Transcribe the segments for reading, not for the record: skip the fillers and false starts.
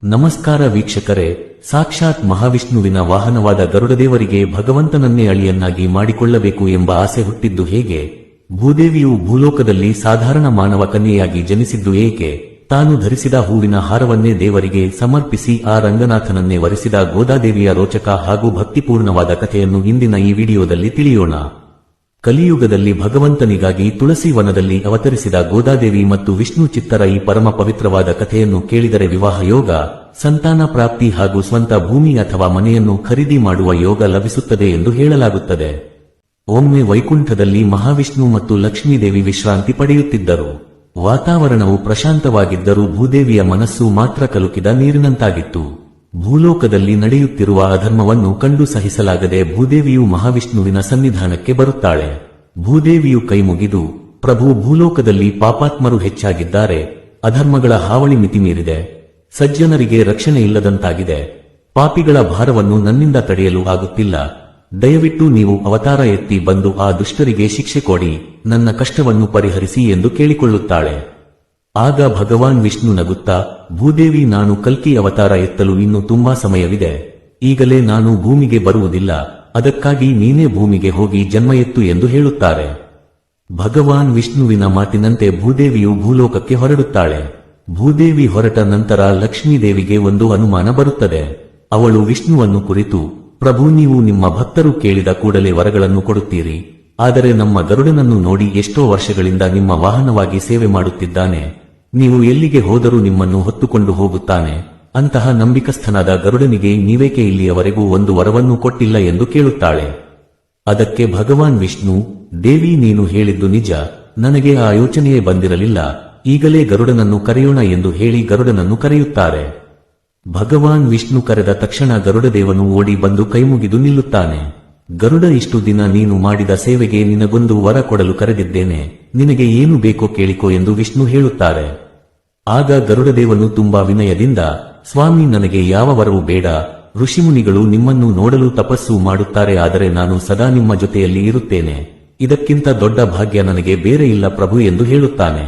ನಮಸ್ಕಾರ ವೀಕ್ಷಕರೇ, ಸಾಕ್ಷಾತ್ ಮಹಾವಿಷ್ಣುವಿನ ವಾಹನವಾದ ಗರುಡದೇವರಿಗೆ ಭಗವಂತನನ್ನೇ ಅಳಿಯನ್ನಾಗಿ ಮಾಡಿಕೊಳ್ಳಬೇಕು ಎಂಬ ಆಸೆ ಹುಟ್ಟಿದ್ದು ಹೇಗೆ? ಭೂದೇವಿಯು ಭೂಲೋಕದಲ್ಲಿ ಸಾಧಾರಣ ಮಾನವ ಕನ್ಯೆಯಾಗಿ ಜನಿಸಿದ್ದು ಏಕೆ? ತಾನು ಧರಿಸಿದ ಹೂವಿನ ಹಾರವನ್ನೇ ದೇವರಿಗೆ ಸಮರ್ಪಿಸಿ ಆ ರಂಗನಾಥನನ್ನೇ ವರಿಸಿದ ಗೋದಾದೇವಿಯ ರೋಚಕ ಹಾಗೂ ಭಕ್ತಿಪೂರ್ಣವಾದ ಕಥೆಯನ್ನು ಇಂದಿನ ಈ ವಿಡಿಯೋದಲ್ಲಿ ತಿಳಿಯೋಣ. ಕಲಿಯುಗದಲ್ಲಿ ಭಗವಂತನಿಗಾಗಿ ತುಳಸಿ ವನದಲ್ಲಿ ಅವತರಿಸಿದ ಗೋದಾದೇವಿ ಮತ್ತು ವಿಷ್ಣು ಚಿತ್ತರ ಈ ಪರಮ ಪವಿತ್ರವಾದ ಕಥೆಯನ್ನು ಕೇಳಿದರೆ ವಿವಾಹ ಯೋಗ, ಸಂತಾನ ಪ್ರಾಪ್ತಿ ಹಾಗೂ ಸ್ವಂತ ಭೂಮಿ ಅಥವಾ ಮನೆಯನ್ನು ಖರೀದಿ ಮಾಡುವ ಯೋಗ ಲಭಿಸುತ್ತದೆ ಎಂದು ಹೇಳಲಾಗುತ್ತದೆ. ಒಮ್ಮೆ ವೈಕುಂಠದಲ್ಲಿ ಮಹಾವಿಷ್ಣು ಮತ್ತು ಲಕ್ಷ್ಮೀದೇವಿ ವಿಶ್ರಾಂತಿ ಪಡೆಯುತ್ತಿದ್ದರು. ವಾತಾವರಣವು ಪ್ರಶಾಂತವಾಗಿದ್ದರೂ ಭೂದೇವಿಯ ಮನಸ್ಸು ಮಾತ್ರ ಕಲುಕಿದ ನೀರಿನಂತಾಗಿತ್ತು. ಭೂಲೋಕದಲ್ಲಿ ನಡೆಯುತ್ತಿರುವ ಅಧರ್ಮವನ್ನು ಕಂಡು ಸಹಿಸಲಾಗದೆ ಭೂದೇವಿಯು ಮಹಾವಿಷ್ಣುವಿನ ಸನ್ನಿಧಾನಕ್ಕೆ ಬರುತ್ತಾಳೆ. ಭೂದೇವಿಯು ಕೈಮುಗಿದು, ಪ್ರಭು, ಭೂಲೋಕದಲ್ಲಿ ಪಾಪಾತ್ಮರು ಹೆಚ್ಚಾಗಿದ್ದಾರೆ, ಅಧರ್ಮಗಳ ಹಾವಳಿ ಮಿತಿಮೀರಿದೆ, ಸಜ್ಜನರಿಗೆ ರಕ್ಷಣೆ ಇಲ್ಲದಂತಾಗಿದೆ, ಪಾಪಿಗಳ ಭಾರವನ್ನು ನನ್ನಿಂದ ತಡೆಯಲು ಆಗುತ್ತಿಲ್ಲ, ದಯವಿಟ್ಟು ನೀವು ಅವತಾರ ಎತ್ತಿ ಬಂದು ಆ ದುಷ್ಟರಿಗೆ ಶಿಕ್ಷೆ ಕೊಡಿ, ನನ್ನ ಕಷ್ಟವನ್ನು ಪರಿಹರಿಸಿ ಎಂದು ಕೇಳಿಕೊಳ್ಳುತ್ತಾಳೆ. ಆಗ ಭಗವಾನ್ ವಿಷ್ಣು ನಗುತ್ತಾ, ಭೂದೇವಿ, ನಾನು ಕಲ್ಕಿ ಅವತಾರ ಎತ್ತಲು ಇನ್ನು ತುಂಬಾ ಸಮಯವಿದೆ, ಈಗಲೇ ನಾನು ಭೂಮಿಗೆ ಬರುವುದಿಲ್ಲ, ಅದಕ್ಕಾಗಿ ನೀನೇ ಭೂಮಿಗೆ ಹೋಗಿ ಜನ್ಮ ಎತ್ತು ಎಂದು ಹೇಳುತ್ತಾರೆ. ಭಗವಾನ್ ವಿಷ್ಣುವಿನ ಮಾತಿನಂತೆ ಭೂದೇವಿಯು ಭೂಲೋಕಕ್ಕೆ ಹೊರಡುತ್ತಾಳೆ. ಭೂದೇವಿ ಹೊರಟ ನಂತರ ಲಕ್ಷ್ಮೀದೇವಿಗೆ ಒಂದು ಅನುಮಾನ ಬರುತ್ತದೆ. ಅವಳು ವಿಷ್ಣುವನ್ನು ಕುರಿತು, ಪ್ರಭು, ನೀವು ನಿಮ್ಮ ಭಕ್ತರು ಕೇಳಿದ ಕೂಡಲೇ ವರಗಳನ್ನು ಕೊಡುತ್ತೀರಿ, ಆದರೆ ನಮ್ಮ ಗರುಡನನ್ನು ನೋಡಿ ಎಷ್ಟೋ ವರ್ಷಗಳಿಂದ ನಿಮ್ಮ ವಾಹನವಾಗಿ ಸೇವೆ ಮಾಡುತ್ತಿದ್ದಾನೆ, ನೀವು ಎಲ್ಲಿಗೆ ಹೋದರೂ ನಿಮ್ಮನ್ನು ಹೊತ್ತುಕೊಂಡು ಹೋಗುತ್ತಾನೆ, ಅಂತಹ ನಂಬಿಕಸ್ಥನಾದ ಗರುಡನಿಗೆ ನೀವೇಕೆ ಇಲ್ಲಿಯವರೆಗೂ ಒಂದು ವರವನ್ನು ಕೊಟ್ಟಿಲ್ಲ ಎಂದು ಕೇಳುತ್ತಾಳೆ. ಅದಕ್ಕೆ ಭಗವಾನ್ ವಿಷ್ಣು, ದೇವಿ, ನೀನು ಹೇಳಿದ್ದು ನಿಜ, ನನಗೆ ಆ ಯೋಚನೆಯೇ ಬಂದಿರಲಿಲ್ಲ, ಈಗಲೇ ಗರುಡನನ್ನು ಕರೆಯೋಣ ಎಂದು ಹೇಳಿ ಗರುಡನನ್ನು ಕರೆಯುತ್ತಾರೆ. ಭಗವಾನ್ ವಿಷ್ಣು ಕರೆದ ತಕ್ಷಣ ಗರುಡದೇವನು ಓಡಿ ಬಂದು ಕೈಮುಗಿದು ನಿಲ್ಲುತ್ತಾನೆ. ಗರುಡ, ಇಷ್ಟು ದಿನ ನೀನು ಮಾಡಿದ ಸೇವೆಗೆ ನಿನಗೊಂದು ವರ ಕೊಡಲು ಕರೆದಿದ್ದೇನೆ, ನಿನಗೆ ಏನು ಬೇಕೋ ಕೇಳಿಕೋ ಎಂದು ವಿಷ್ಣು ಹೇಳುತ್ತಾರೆ. ಆಗ ಗರುಡದೇವನು ತುಂಬಾ ವಿನಯದಿಂದ, ಸ್ವಾಮಿ, ನನಗೆ ಯಾವ ವರವೂ ಬೇಡ, ಋಷಿಮುನಿಗಳು ನಿಮ್ಮನ್ನು ನೋಡಲು ತಪಸ್ಸು ಮಾಡುತ್ತಾರೆ, ಆದರೆ ನಾನು ಸದಾ ನಿಮ್ಮ ಜೊತೆಯಲ್ಲಿ ಇರುತ್ತೇನೆ, ಇದಕ್ಕಿಂತ ದೊಡ್ಡ ಭಾಗ್ಯ ನನಗೆ ಬೇರೆ ಇಲ್ಲ ಪ್ರಭು ಎಂದು ಹೇಳುತ್ತಾನೆ.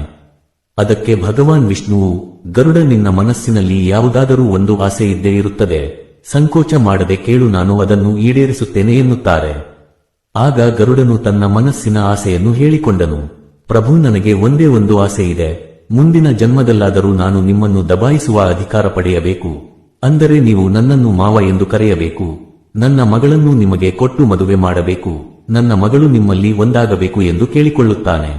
ಅದಕ್ಕೆ ಭಗವಾನ್ ವಿಷ್ಣುವು, ಗರುಡ, ನಿನ್ನ ಮನಸ್ಸಿನಲ್ಲಿ ಯಾವುದಾದರೂ ಒಂದು ಆಸೆ ಇದ್ದೇ ಇರುತ್ತದೆ, ಸಂಕೋಚ ಮಾಡದೆ ಕೇಳು, ನಾನು ಅದನ್ನು ಈಡೇರಿಸುತ್ತೇನೆ ಎನ್ನುತ್ತಾರೆ. ಆಗ ಗರುಡನು ತನ್ನ ಮನಸ್ಸಿನ ಆಸೆಯನ್ನು ಹೇಳಿಕೊಂಡನು. ಪ್ರಭು, ನನಗೆ ಒಂದೇ ಒಂದು ಆಸೆ ಇದೆ, ಮುಂದಿನ ಜನ್ಮದಲ್ಲಾದರೂ ನಾನು ನಿಮ್ಮನ್ನು ದಬಾಯಿಸುವ ಅಧಿಕಾರ ಪಡೆಯಬೇಕು, ಅಂದರೆ ನೀವು ನನ್ನನ್ನು ಮಾವ ಎಂದು ಕರೆಯಬೇಕು, ನನ್ನ ಮಗಳನ್ನು ನಿಮಗೆ ಕೊಟ್ಟು ಮದುವೆ ಮಾಡಬೇಕು, ನನ್ನ ಮಗಳು ನಿಮ್ಮಲ್ಲಿ ಒಂದಾಗಬೇಕು ಎಂದು ಕೇಳಿಕೊಳ್ಳುತ್ತಾನೆ.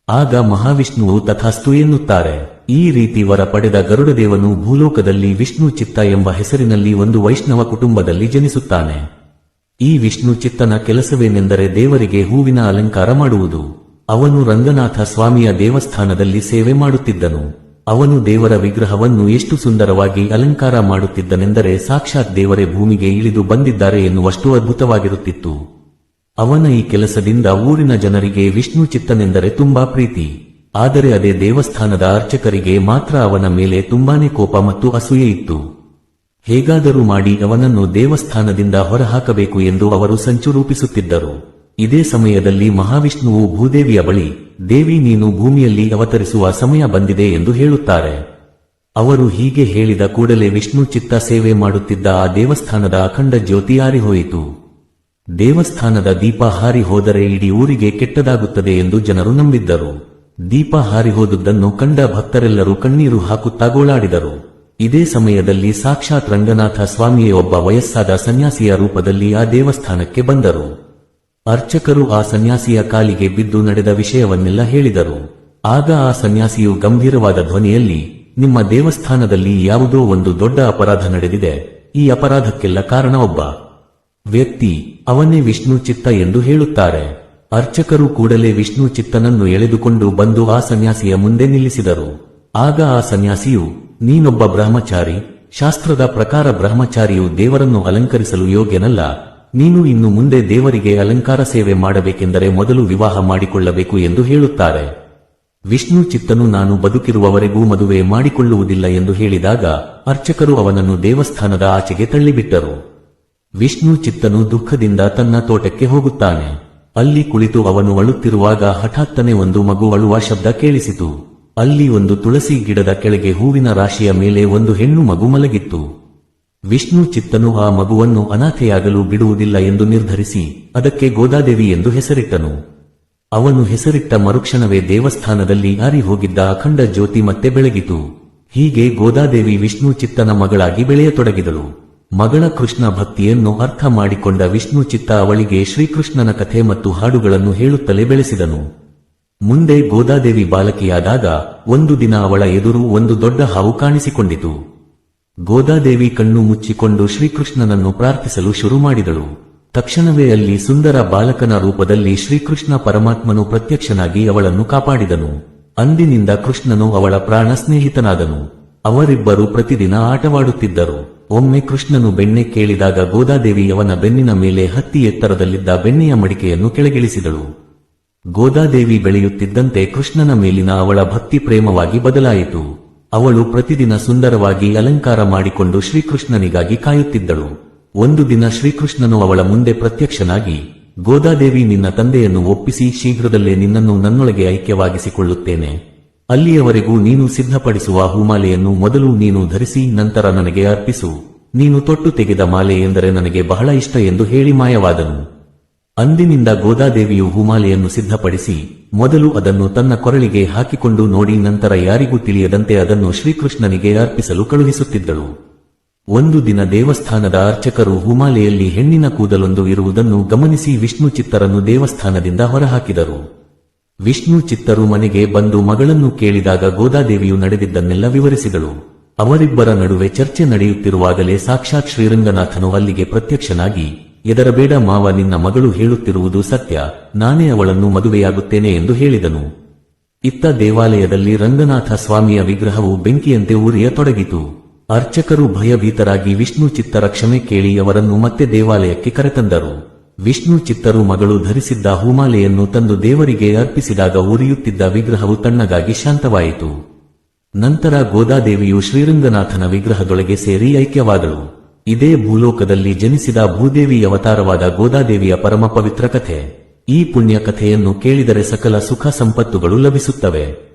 ಆಗ ಮಹಾವಿಷ್ಣುವು ತಥಾಸ್ತು ಎನ್ನುತ್ತಾರೆ. ಈ ರೀತಿ ವರ ಪಡೆದ ಗರುಡದೇವನು ಭೂಲೋಕದಲ್ಲಿ ವಿಷ್ಣು ಚಿತ್ತ ಎಂಬ ಹೆಸರಿನಲ್ಲಿ ಒಂದು ವೈಷ್ಣವ ಕುಟುಂಬದಲ್ಲಿ ಜನಿಸುತ್ತಾನೆ. ಈ ವಿಷ್ಣು ಚಿತ್ತನ ಕೆಲಸವೇನೆಂದರೆ ದೇವರಿಗೆ ಹೂವಿನ ಅಲಂಕಾರ ಮಾಡುವುದು. ಅವನು ರಂಗನಾಥ ಸ್ವಾಮಿಯ ದೇವಸ್ಥಾನದಲ್ಲಿ ಸೇವೆ ಮಾಡುತ್ತಿದ್ದನು. ಅವನು ದೇವರ ವಿಗ್ರಹವನ್ನು ಎಷ್ಟು ಸುಂದರವಾಗಿ ಅಲಂಕಾರ ಮಾಡುತ್ತಿದ್ದನೆಂದರೆ ಸಾಕ್ಷಾತ್ ದೇವರೇ ಭೂಮಿಗೆ ಇಳಿದು ಬಂದಿದ್ದಾರೆ ಎನ್ನುವಷ್ಟು ಅದ್ಭುತವಾಗಿರುತ್ತಿತ್ತು. ಅವನ ಈ ಕೆಲಸದಿಂದ ಊರಿನ ಜನರಿಗೆ ವಿಷ್ಣು ಚಿತ್ತನೆಂದರೆ ತುಂಬಾ ಪ್ರೀತಿ. ಆದರೆ ಅದೇ ದೇವಸ್ಥಾನದ ಅರ್ಚಕರಿಗೆ ಮಾತ್ರ ಅವನ ಮೇಲೆ ತುಂಬಾನೇ ಕೋಪ ಮತ್ತು ಅಸೂಯೆ ಇತ್ತು. ಹೇಗಾದರೂ ಮಾಡಿ ಅವನನ್ನು ದೇವಸ್ಥಾನದಿಂದ ಹೊರಹಾಕಬೇಕು ಎಂದು ಅವರು ಸಂಚು ರೂಪಿಸುತ್ತಿದ್ದರು. ಇದೇ ಸಮಯದಲ್ಲಿ ಮಹಾವಿಷ್ಣುವು ಭೂದೇವಿಯ ಬಳಿ, ದೇವಿ, ನೀನು ಭೂಮಿಯಲ್ಲಿ ಅವತರಿಸುವ ಸಮಯ ಬಂದಿದೆ ಎಂದು ಹೇಳುತ್ತಾರೆ. ಅವರು ಹೀಗೆ ಹೇಳಿದ ಕೂಡಲೇ ವಿಷ್ಣು ಚಿತ್ತ ಸೇವೆ ಮಾಡುತ್ತಿದ್ದ ಆ ದೇವಸ್ಥಾನದ ಅಖಂಡ ಜ್ಯೋತಿ ಆರಿಹೋಯಿತು. ದೇವಸ್ಥಾನದ ದೀಪ ಹಾರಿ ಹೋದರೆ ಇಡೀ ಊರಿಗೆ ಕೆಟ್ಟದಾಗುತ್ತದೆ ಎಂದು ಜನರು ನಂಬಿದ್ದರು. ದೀಪ ಹಾರಿಹೋದುದನ್ನು ಕಂಡ ಭಕ್ತರೆಲ್ಲರೂ ಕಣ್ಣೀರು ಹಾಕುತ್ತಾ ಗೋಳಾಡಿದರು. ಇದೇ ಸಮಯದಲ್ಲಿ ಸಾಕ್ಷಾತ್ ರಂಗನಾಥ ಸ್ವಾಮಿಯೇ ಒಬ್ಬ ವಯಸ್ಸಾದ ಸನ್ಯಾಸಿಯ ರೂಪದಲ್ಲಿ ಆ ದೇವಸ್ಥಾನಕ್ಕೆ ಬಂದರು. ಅರ್ಚಕರು ಆ ಸನ್ಯಾಸಿಯ ಕಾಲಿಗೆ ಬಿದ್ದು ನಡೆದ ವಿಷಯವನ್ನೆಲ್ಲ ಹೇಳಿದರು. ಆಗ ಆ ಸನ್ಯಾಸಿಯು ಗಂಭೀರವಾದ ಧ್ವನಿಯಲ್ಲಿ, ನಿಮ್ಮ ದೇವಸ್ಥಾನದಲ್ಲಿ ಯಾವುದೋ ಒಂದು ದೊಡ್ಡ ಅಪರಾಧ ನಡೆದಿದೆ, ಈ ಅಪರಾಧಕ್ಕೆಲ್ಲ ಕಾರಣ ಒಬ್ಬ ವ್ಯಕ್ತಿ, ಅವನೇ ವಿಷ್ಣು ಚಿತ್ತ ಎಂದು ಹೇಳುತ್ತಾರೆ. ಅರ್ಚಕರು ಕೂಡಲೇ ವಿಷ್ಣು ಚಿತ್ತನನ್ನು ಎಳೆದುಕೊಂಡು ಬಂದು ಆ ಸನ್ಯಾಸಿಯ ಮುಂದೆ ನಿಲ್ಲಿಸಿದರು. ಆಗ ಆ ಸನ್ಯಾಸಿಯು, ನೀನೊಬ್ಬ ಬ್ರಹ್ಮಚಾರಿ, ಶಾಸ್ತ್ರದ ಪ್ರಕಾರ ಬ್ರಹ್ಮಚಾರಿಯು ದೇವರನ್ನು ಅಲಂಕರಿಸಲು ಯೋಗ್ಯನಲ್ಲ, ನೀನು ಇನ್ನು ಮುಂದೆ ದೇವರಿಗೆ ಅಲಂಕಾರ ಸೇವೆ ಮಾಡಬೇಕೆಂದರೆ ಮೊದಲು ವಿವಾಹ ಮಾಡಿಕೊಳ್ಳಬೇಕು ಎಂದು ಹೇಳುತ್ತಾರೆ. ವಿಷ್ಣು ಚಿತ್ತನು, ನಾನು ಬದುಕಿರುವವರೆಗೂ ಮದುವೆ ಮಾಡಿಕೊಳ್ಳುವುದಿಲ್ಲ ಎಂದು ಹೇಳಿದಾಗ ಅರ್ಚಕರು ಅವನನ್ನು ದೇವಸ್ಥಾನದ ಆಚೆಗೆ ತಳ್ಳಿಬಿಟ್ಟರು. ವಿಷ್ಣು ಚಿತ್ತನು ದುಃಖದಿಂದ ತನ್ನ ತೋಟಕ್ಕೆ ಹೋಗುತ್ತಾನೆ. ಅಲ್ಲಿ ಕುಳಿತು ಅವನು ಅಳುತ್ತಿರುವಾಗ ಹಠಾತ್ತನೆ ಒಂದು ಮಗು ಅಳುವ ಶಬ್ದ ಕೇಳಿಸಿತು. ಅಲ್ಲಿ ಒಂದು ತುಳಸಿ ಗಿಡದ ಕೆಳಗೆ ಹೂವಿನ ರಾಶಿಯ ಮೇಲೆ ಒಂದು ಹೆಣ್ಣು ಮಗು ಮಲಗಿತ್ತು. ವಿಷ್ಣು ಚಿತ್ತನು ಆ ಮಗುವನ್ನು ಅನಾಥೆಯಾಗಲು ಬಿಡುವುದಿಲ್ಲ ಎಂದು ನಿರ್ಧರಿಸಿ ಅದಕ್ಕೆ ಗೋದಾದೇವಿ ಎಂದು ಹೆಸರಿಟ್ಟನು. ಅವನು ಹೆಸರಿಟ್ಟ ಮರುಕ್ಷಣವೇ ದೇವಸ್ಥಾನದಲ್ಲಿ ಆರಿ ಹೋಗಿದ್ದ ಅಖಂಡ ಜ್ಯೋತಿ ಮತ್ತೆ ಬೆಳಗಿತು. ಹೀಗೆ ಗೋದಾದೇವಿ ವಿಷ್ಣು ಚಿತ್ತನ ಮಗಳಾಗಿ ಬೆಳೆಯತೊಡಗಿದಳು. ಮಗಳ ಕೃಷ್ಣ ಭಕ್ತಿಯನ್ನು ಅರ್ಥ ಮಾಡಿಕೊಂಡ ವಿಷ್ಣು ಚಿತ್ತ ಅವಳಿಗೆ ಶ್ರೀಕೃಷ್ಣನ ಕಥೆ ಮತ್ತು ಹಾಡುಗಳನ್ನು ಹೇಳುತ್ತಲೇ ಬೆಳೆಸಿದನು. ಮುಂದೆ ಗೋದಾದೇವಿ ಬಾಲಕಿಯಾದಾಗ ಒಂದು ದಿನ ಅವಳ ಎದುರು ಒಂದು ದೊಡ್ಡ ಹಾವು ಕಾಣಿಸಿಕೊಂಡಿತು. ಗೋದಾದೇವಿ ಕಣ್ಣು ಮುಚ್ಚಿಕೊಂಡು ಶ್ರೀಕೃಷ್ಣನನ್ನು ಪ್ರಾರ್ಥಿಸಲು ಶುರು ಮಾಡಿದಳು. ತಕ್ಷಣವೇ ಅಲ್ಲಿ ಸುಂದರ ಬಾಲಕನ ರೂಪದಲ್ಲಿ ಶ್ರೀಕೃಷ್ಣ ಪರಮಾತ್ಮನು ಪ್ರತ್ಯಕ್ಷನಾಗಿ ಅವಳನ್ನು ಕಾಪಾಡಿದನು. ಅಂದಿನಿಂದ ಕೃಷ್ಣನು ಅವಳ ಪ್ರಾಣ ಸ್ನೇಹಿತನಾದನು. ಅವರಿಬ್ಬರು ಪ್ರತಿದಿನ ಆಟವಾಡುತ್ತಿದ್ದರು. ಒಮ್ಮೆ ಕೃಷ್ಣನು ಬೆಣ್ಣೆ ಕೇಳಿದಾಗ ಗೋದಾದೇವಿ ಅವನ ಬೆನ್ನಿನ ಮೇಲೆ ಹತ್ತಿ ಎತ್ತರದಲ್ಲಿದ್ದ ಬೆಣ್ಣೆಯ ಮಡಿಕೆಯನ್ನು ಕೆಳಗಿಳಿಸಿದಳು. ಗೋದಾದೇವಿ ಬೆಳೆಯುತ್ತಿದ್ದಂತೆ ಕೃಷ್ಣನ ಮೇಲಿನ ಅವಳ ಭಕ್ತಿ ಪ್ರೇಮವಾಗಿ ಬದಲಾಯಿತು. ಅವಳು ಪ್ರತಿದಿನ ಸುಂದರವಾಗಿ ಅಲಂಕಾರ ಮಾಡಿಕೊಂಡು ಶ್ರೀಕೃಷ್ಣನಿಗಾಗಿ ಕಾಯುತ್ತಿದ್ದಳು. ಒಂದು ದಿನ ಶ್ರೀಕೃಷ್ಣನು ಅವಳ ಮುಂದೆ ಪ್ರತ್ಯಕ್ಷನಾಗಿ, ಗೋದಾದೇವಿ, ನಿನ್ನ ತಂದೆಯನ್ನು ಒಪ್ಪಿಸಿ ಶೀಘ್ರದಲ್ಲೇ ನಿನ್ನನ್ನು ನನ್ನೊಳಗೆ ಐಕ್ಯವಾಗಿಸಿಕೊಳ್ಳುತ್ತೇನೆ. ಅಲ್ಲಿಯವರೆಗೂ ನೀನು ಸಿದ್ಧಪಡಿಸುವ ಹೂಮಾಲೆಯನ್ನು ಮೊದಲು ನೀನು ಧರಿಸಿ ನಂತರ ನನಗೆ ಅರ್ಪಿಸು. ನೀನು ತೊಟ್ಟು ತೆಗೆದ ಮಾಲೆ ಎಂದರೆ ನನಗೆ ಬಹಳ ಇಷ್ಟ ಎಂದು ಹೇಳಿ ಮಾಯವಾದನು. ಅಂದಿನಿಂದ ಗೋದಾದೇವಿಯು ಹೂಮಾಲೆಯನ್ನು ಸಿದ್ಧಪಡಿಸಿ ಮೊದಲು ಅದನ್ನು ತನ್ನ ಕೊರಳಿಗೆ ಹಾಕಿಕೊಂಡು ನೋಡಿ ನಂತರ ಯಾರಿಗೂ ತಿಳಿಯದಂತೆ ಅದನ್ನು ಶ್ರೀಕೃಷ್ಣನಿಗೆ ಅರ್ಪಿಸಲು ಕಳುಹಿಸುತ್ತಿದ್ದಳು. ಒಂದು ದಿನ ದೇವಸ್ಥಾನದ ಅರ್ಚಕರು ಹೂಮಾಲೆಯಲ್ಲಿ ಹೆಣ್ಣಿನ ಕೂದಲೊಂದು ಇರುವುದನ್ನು ಗಮನಿಸಿ ವಿಷ್ಣು ಚಿತ್ತರನ್ನು ದೇವಸ್ಥಾನದಿಂದ ಹೊರಹಾಕಿದರು. ವಿಷ್ಣು ಚಿತ್ತರು ಮನೆಗೆ ಬಂದು ಮಗಳನ್ನು ಕೇಳಿದಾಗ ಗೋದಾದೇವಿಯು ನಡೆದಿದ್ದನ್ನೆಲ್ಲ ವಿವರಿಸಿದಳು. ಅವರಿಬ್ಬರ ನಡುವೆ ಚರ್ಚೆ ನಡೆಯುತ್ತಿರುವಾಗಲೇ ಸಾಕ್ಷಾತ್ ಶ್ರೀರಂಗನಾಥನು ಅಲ್ಲಿಗೆ ಪ್ರತ್ಯಕ್ಷನಾಗಿ, ಎದರಬೇಡ ಮಾವ, ನಿನ್ನ ಮಗಳು ಹೇಳುತ್ತಿರುವುದು ಸತ್ಯ, ನಾನೇ ಅವಳನ್ನು ಮದುವೆಯಾಗುತ್ತೇನೆ ಎಂದು ಹೇಳಿದನು. ಇತ್ತ ದೇವಾಲಯದಲ್ಲಿ ರಂಗನಾಥ ಸ್ವಾಮಿಯ ವಿಗ್ರಹವು ಬೆಂಕಿಯಂತೆ ಉರಿಯತೊಡಗಿತು. ಅರ್ಚಕರು ಭಯಭೀತರಾಗಿ ವಿಷ್ಣು ಚಿತ್ತರ ಕ್ಷಮೆ ಕೇಳಿ ಅವರನ್ನು ಮತ್ತೆ ದೇವಾಲಯಕ್ಕೆ ಕರೆತಂದರು. ವಿಷ್ಣು ಚಿತ್ತರು ಮಗಳು ಧರಿಸಿದ್ದ ಹೂಮಾಲೆಯನ್ನು ತಂದು ದೇವರಿಗೆ ಅರ್ಪಿಸಿದಾಗ ಉರಿಯುತ್ತಿದ್ದ ವಿಗ್ರಹವು ತಣ್ಣಗಾಗಿ ಶಾಂತವಾಯಿತು. ನಂತರ ಗೋದಾದೇವಿಯು ಶ್ರೀರಂಗನಾಥನ ವಿಗ್ರಹದೊಳಗೆ ಸೇರಿ ಐಕ್ಯವಾದಳು. ಇದೇ ಭೂಲೋಕದಲ್ಲಿ ಜನಿಸಿದ ಭೂದೇವಿ ಅವತಾರವಾದ ಗೋದಾದೇವಿಯ ಪರಮ ಪವಿತ್ರ ಕಥೆ. ಈ ಪುಣ್ಯ ಕಥೆಯನ್ನು ಕೇಳಿದರೆ ಸಕಲ ಸುಖ ಸಂಪತ್ತುಗಳು ಲಭಿಸುತ್ತವೆ.